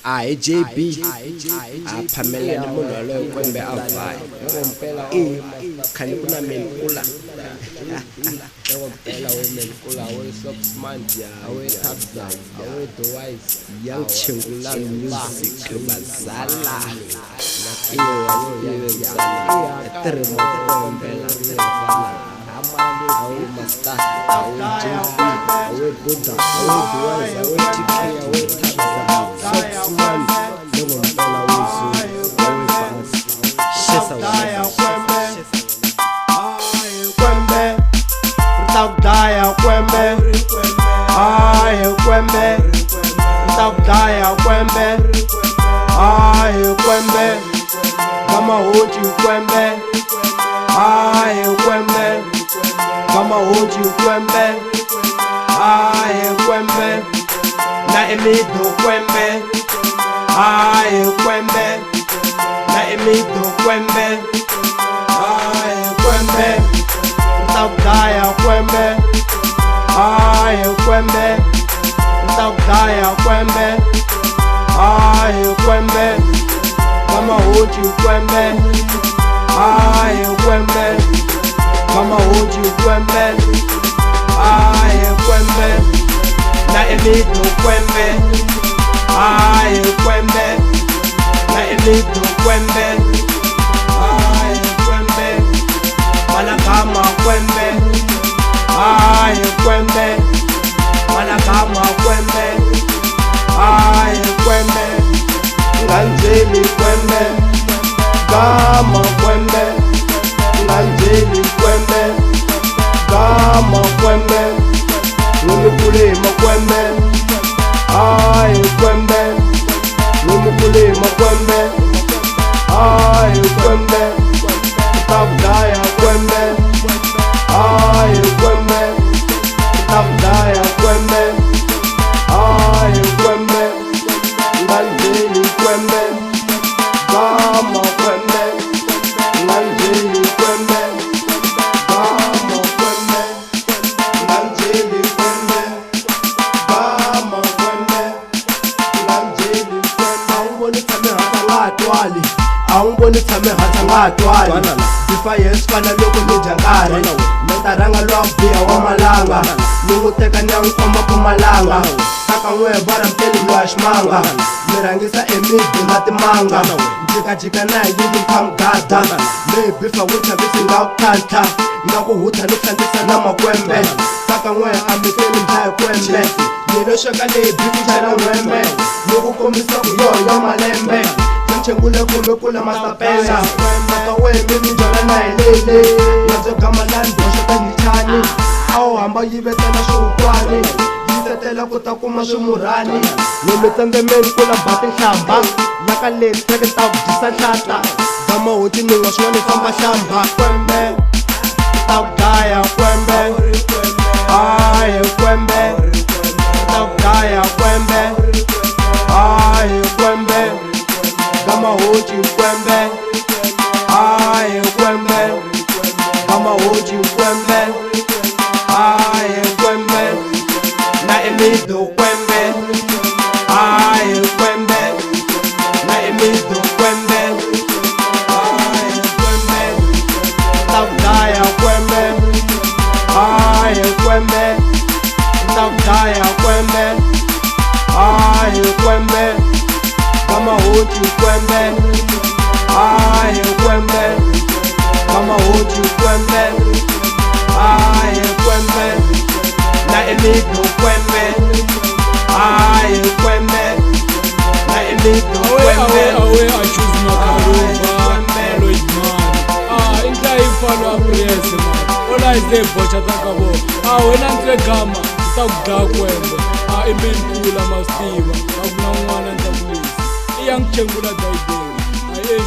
JB Pamela ni munhu waloye kwembe avayo khani kuna menkula phela wemenkula we-Soapsmanja we-Tapzan we-The Wise Young Chingulani Music bazala Master, JB, Buddha, The Wise, TK, Soapsman, Kama hoji kwembe, kwembe, na emido kwembe, kwembe, na emido kwembe, kwembe, tabdaya kwembe, kwembe, tabdaya kwembe, kwembe, kama hoji kwembe, kwembe. Kama hoji kwembe, kwembe, na emido kwembe, kwembe, na emido kwembe, kwembe, wanakama kwembe, kwembe, wanakama kwembe, kwembe, nganjeli kwembe, kama kwembe, nganjeli kwembe, kama kwembe, numukulima kwembe, kwembe, numukulima kwembe, kwembe, tabdaya kwembe, kwembe, tabdaya kwembe, kwembe, nganjeli kwembe, kama kwembe, nganjeli kwembe, kama kwembe, nganjeli kwembe, kama kwembe, nganjeli kwembe. Awuboni tshame hata ngatwali, awuboni tshame hata ngatwali. Sifa Yesu fana loko nijangari, mentaranga lwambiya wa malanga, ninguteka nyankwama Mpumalanga. Saka n'we bara mpeli lwa ximanga, mirangisa emidi na timanga, jikajika na yindi phamgada, mebifa withavisi nga kanta, nga kuhuta ni khandisa na makwembe. Saka n'we amikeli mjaye kwembe, yelo shaka lebifi jana n'wembe, yokukomisa kuyoyo malembe, nchengule kumekula masapela, saka wembe minjona na ilele, nazo gamalani boshaka nitani, awo hamba yibetela shukwani, yisetela kutakuma swimurani, nimitsangemeni kula bati nhlamba, laka leti teke takudisa nhlata, zama hoti ninga swin'wana famba hlamba, kwembe, takudaya kwembe, kwembe, takudaya kwembe, kwembe, kama hoji kwembe, kwembe, kama hoji kwembe, kwembe, na emido kwembe, kwembe, na emido kwembe, kwembe, tabdaya kwembe, kwembe, tabdaya kwembe, kwembe, kama hoji kwembe, kwembe, kama hoji kwembe, kwembe, na emido kwembe, kwembe, na emido kwembe. I choose Makarova, Lloyd man. Inhla ifalo apriese man. Ola ize bocha takabo. Wena ntle gama, takudaka kwembe. Imenkula mastiva, akuna un'wana ntamulisi. Iyangchengula daideni.